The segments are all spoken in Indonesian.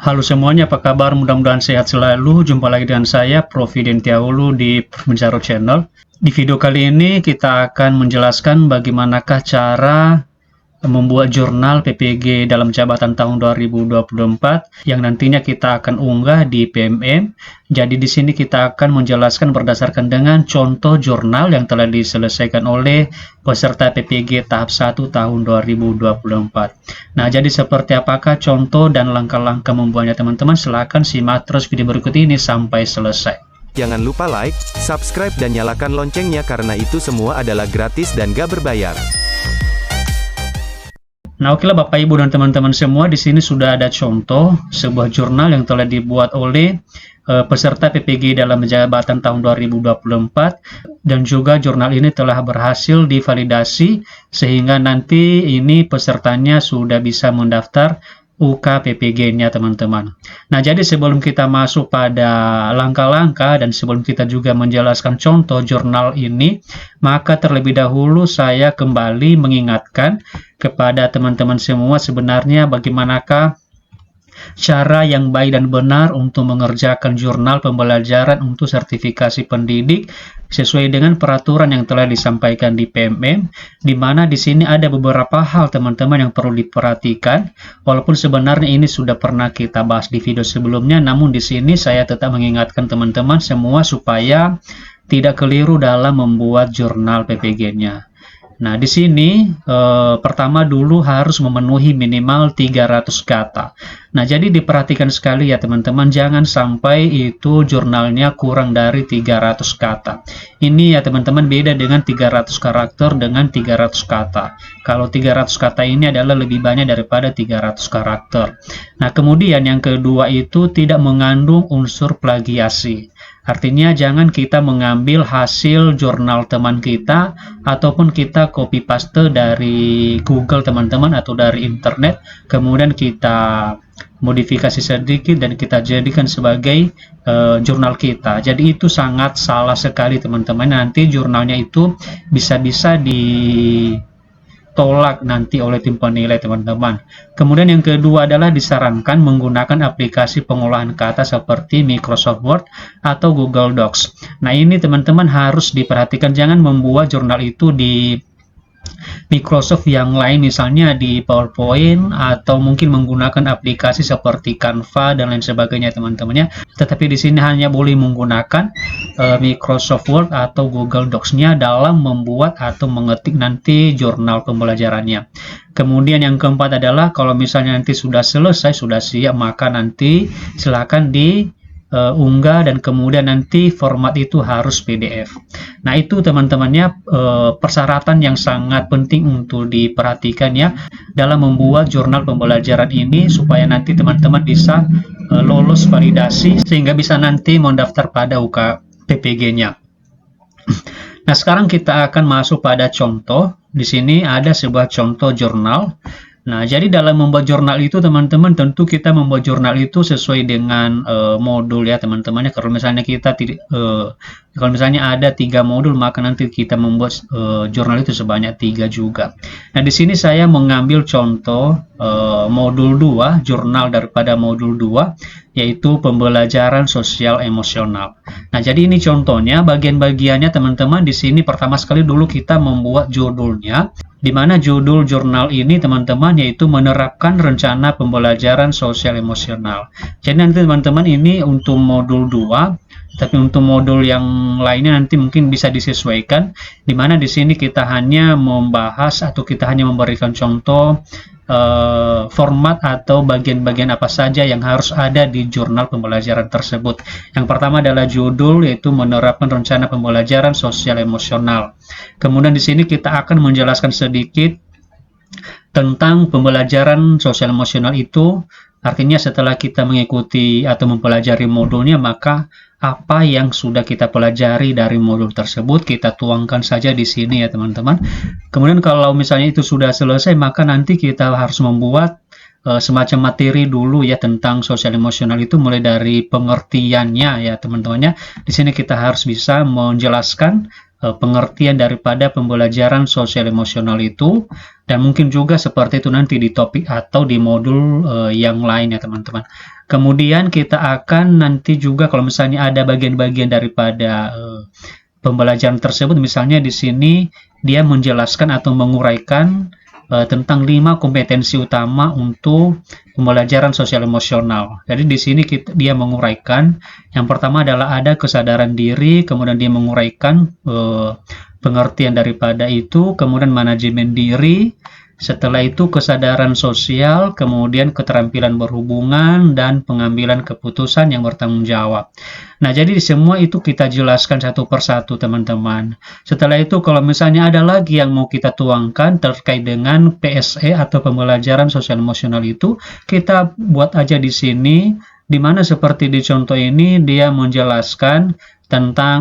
Halo semuanya, apa kabar? Mudah-mudahan sehat selalu. Jumpa lagi dengan saya, Prof. Dentiaulu di Mencaro Channel. Di video kali ini kita akan menjelaskan bagaimanakah cara membuat jurnal PPG dalam jabatan tahun 2024 yang nantinya kita akan unggah di PMM. Jadi di sini kita akan menjelaskan berdasarkan dengan contoh jurnal yang telah diselesaikan oleh peserta PPG tahap 1 tahun 2024. Nah, jadi seperti apakah contoh dan langkah-langkah membuatnya teman-teman? Silahkan simak terus video berikut ini sampai selesai. Jangan lupa like, subscribe dan nyalakan loncengnya karena itu semua adalah gratis dan gak berbayar. Nah, okelah Bapak Ibu dan teman-teman semua, di sini sudah ada contoh sebuah jurnal yang telah dibuat oleh peserta PPG dalam jabatan tahun 2024, dan juga jurnal ini telah berhasil divalidasi sehingga nanti ini pesertanya sudah bisa mendaftar UK PPG-nya teman-teman. Nah, jadi sebelum kita masuk pada langkah-langkah dan sebelum kita juga menjelaskan contoh jurnal ini, maka terlebih dahulu saya kembali mengingatkan kepada teman-teman semua sebenarnya bagaimanakah cara yang baik dan benar untuk mengerjakan jurnal pembelajaran untuk sertifikasi pendidik sesuai dengan peraturan yang telah disampaikan di PMM, di mana di sini ada beberapa hal teman-teman yang perlu diperhatikan. Walaupun sebenarnya ini sudah pernah kita bahas di video sebelumnya, namun di sini saya tetap mengingatkan teman-teman semua supaya tidak keliru dalam membuat jurnal PPG-nya. Nah, di sini pertama dulu harus memenuhi minimal 300 kata. Nah, jadi diperhatikan sekali ya teman-teman, jangan sampai itu jurnalnya kurang dari 300 kata. Ini ya teman-teman beda dengan 300 karakter dengan 300 kata. Kalau 300 kata ini adalah lebih banyak daripada 300 karakter. Nah, kemudian yang kedua itu tidak mengandung unsur plagiasi. Artinya jangan kita mengambil hasil jurnal teman kita ataupun kita copy paste dari Google teman-teman atau dari internet, kemudian kita modifikasi sedikit dan kita jadikan sebagai jurnal kita. Jadi itu sangat salah sekali teman-teman. Nanti jurnalnya itu bisa-bisa ditolak nanti oleh tim penilai teman-teman. Kemudian yang kedua adalah disarankan menggunakan aplikasi pengolahan kata seperti Microsoft Word atau Google Docs. Nah, ini teman-teman harus diperhatikan, jangan membuat jurnal itu di Microsoft yang lain, misalnya di PowerPoint atau mungkin menggunakan aplikasi seperti Canva dan lain sebagainya teman-temannya. Tetapi di sini hanya boleh menggunakan Microsoft Word atau Google Docs-nya dalam membuat atau mengetik nanti jurnal pembelajarannya. Kemudian yang keempat adalah kalau misalnya nanti sudah selesai, sudah siap, maka nanti silakan unggah dan kemudian nanti format itu harus PDF. Nah, itu teman-temannya persyaratan yang sangat penting untuk diperhatikan ya dalam membuat jurnal pembelajaran ini supaya nanti teman-teman bisa lolos validasi sehingga bisa nanti mendaftar pada UK PPG-nya. Nah, sekarang kita akan masuk pada contoh. Di sini ada sebuah contoh jurnal. Nah, jadi dalam membuat jurnal itu teman-teman tentu kita membuat jurnal itu sesuai dengan modul ya teman-temannya. Kalau misalnya kalau misalnya ada 3 modul, maka nanti kita membuat jurnal itu sebanyak 3 juga. Nah, di sini saya mengambil contoh modul 2, jurnal daripada modul 2, yaitu pembelajaran sosial emosional. Nah, jadi ini contohnya, bagian-bagiannya teman-teman. Di sini pertama sekali dulu kita membuat judulnya, di mana judul jurnal ini teman-teman yaitu menerapkan rencana pembelajaran sosial emosional. Jadi nanti teman-teman ini untuk modul 2, tapi untuk modul yang lainnya nanti mungkin bisa disesuaikan, di mana di sini kita hanya membahas atau kita hanya memberikan contoh format atau bagian-bagian apa saja yang harus ada di jurnal pembelajaran tersebut. Yang pertama adalah judul, yaitu menerapkan rencana pembelajaran sosial emosional. Kemudian di sini kita akan menjelaskan sedikit tentang pembelajaran sosial emosional itu. Artinya setelah kita mengikuti atau mempelajari modulnya, maka apa yang sudah kita pelajari dari modul tersebut kita tuangkan saja di sini ya teman-teman. Kemudian kalau misalnya itu sudah selesai, maka nanti kita harus membuat semacam materi dulu ya tentang sosial emosional itu, mulai dari pengertiannya ya teman-temannya. Di sini kita harus bisa menjelaskan pengertian daripada pembelajaran sosial emosional itu, dan mungkin juga seperti itu nanti di topik atau di modul yang lain ya teman-teman. Kemudian kita akan nanti juga kalau misalnya ada bagian-bagian daripada pembelajaran tersebut, misalnya di sini dia menjelaskan atau menguraikan tentang 5 kompetensi utama untuk pembelajaran sosial emosional. Jadi di sini dia menguraikan, yang pertama adalah ada kesadaran diri, kemudian dia menguraikan pengertian daripada itu, kemudian manajemen diri, setelah itu kesadaran sosial, kemudian keterampilan berhubungan, dan pengambilan keputusan yang bertanggung jawab. Nah, jadi semua itu kita jelaskan satu persatu teman-teman. Setelah itu kalau misalnya ada lagi yang mau kita tuangkan terkait dengan PSE atau pembelajaran sosial emosional itu, kita buat aja di sini, di mana seperti di contoh ini dia menjelaskan tentang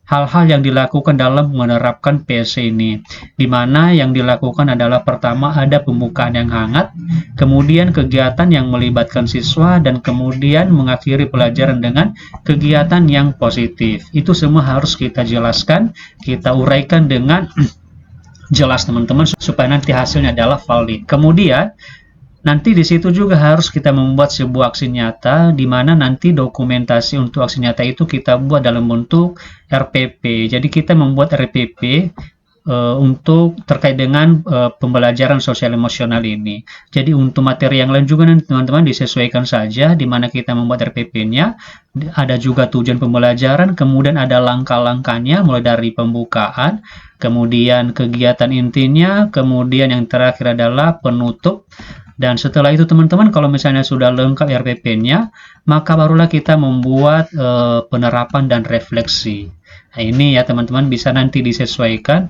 hal-hal yang dilakukan dalam menerapkan PSE ini, di mana yang dilakukan adalah pertama ada pembukaan yang hangat, kemudian kegiatan yang melibatkan siswa, dan kemudian mengakhiri pelajaran dengan kegiatan yang positif. Itu semua harus kita jelaskan, kita uraikan dengan jelas teman-teman, supaya nanti hasilnya adalah valid. Kemudian nanti di situ juga harus kita membuat sebuah aksi nyata, di mana nanti dokumentasi untuk aksi nyata itu kita buat dalam bentuk RPP. Jadi kita membuat RPP untuk terkait dengan pembelajaran sosial emosional ini. Jadi untuk materi yang lain juga nanti teman-teman disesuaikan saja, di mana kita membuat RPP-nya. Ada juga tujuan pembelajaran, kemudian ada langkah-langkahnya mulai dari pembukaan, kemudian kegiatan intinya, kemudian yang terakhir adalah penutup. Dan setelah itu teman-teman, kalau misalnya sudah lengkap RPP-nya, maka barulah kita membuat penerapan dan refleksi. Nah ini ya teman-teman, bisa nanti disesuaikan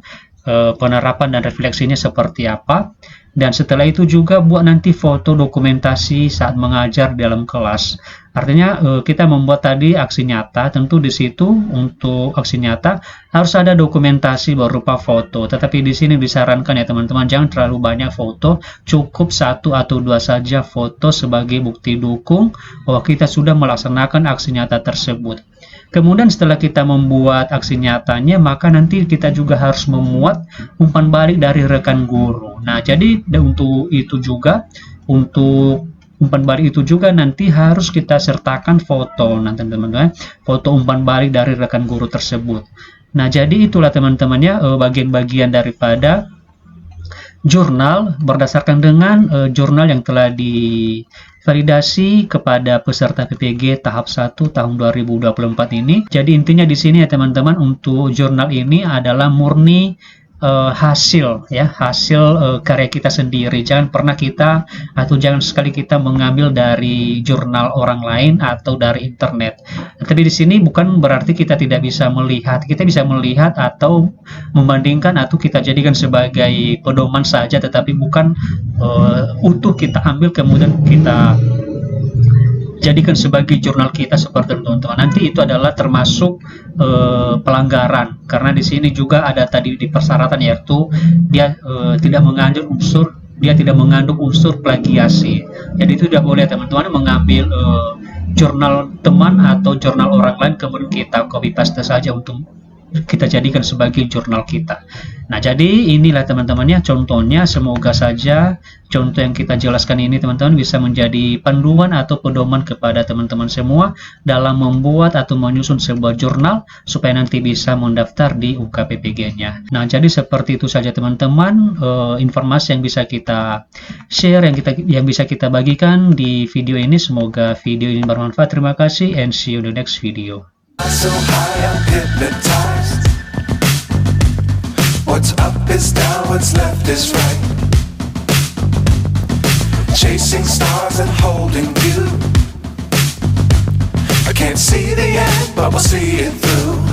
penerapan dan refleksinya seperti apa. Dan setelah itu juga buat nanti foto dokumentasi saat mengajar dalam kelas. Artinya kita membuat tadi aksi nyata, tentu di situ untuk aksi nyata harus ada dokumentasi berupa foto. Tetapi di sini disarankan ya teman-teman, jangan terlalu banyak foto, cukup 1 atau 2 saja foto sebagai bukti dukung bahwa kita sudah melaksanakan aksi nyata tersebut. Kemudian setelah kita membuat aksi nyatanya, maka nanti kita juga harus memuat umpan balik dari rekan guru. Nah, jadi untuk itu juga, untuk umpan balik itu juga nanti harus kita sertakan foto, nah teman-teman, foto umpan balik dari rekan guru tersebut. Nah, jadi itulah teman-teman ya bagian-bagian daripada jurnal berdasarkan dengan jurnal yang telah divalidasi kepada peserta PPG tahap 1 tahun 2024 ini. Jadi intinya di sini ya teman-teman, untuk jurnal ini adalah murni hasil karya kita sendiri. Jangan pernah kita atau jangan sekali kita mengambil dari jurnal orang lain atau dari internet. Tapi di sini bukan berarti kita tidak bisa melihat. Kita bisa melihat atau membandingkan atau kita jadikan sebagai pedoman saja, tetapi bukan utuh kita ambil kemudian kita jadikan sebagai jurnal kita seperti teman-teman. Nanti itu adalah termasuk pelanggaran, karena di sini juga ada tadi di persyaratan, yaitu dia tidak mengandung unsur plagiasi. Jadi itu tidak boleh teman-teman mengambil jurnal teman atau jurnal orang lain kemudian kita copy paste saja untuk kita jadikan sebagai jurnal kita. Nah, jadi inilah teman-temannya contohnya. Semoga saja contoh yang kita jelaskan ini teman-teman bisa menjadi panduan atau pedoman kepada teman-teman semua dalam membuat atau menyusun sebuah jurnal supaya nanti bisa mendaftar di UKPPG-nya. Nah, jadi seperti itu saja teman-teman informasi yang bisa kita share, yang bisa kita bagikan di video ini. Semoga video ini bermanfaat. Terima kasih and see you in the next video. So high I'm hypnotized. What's up is down, what's left is right. Chasing stars and holding you. I can't see the end, but we'll see it through.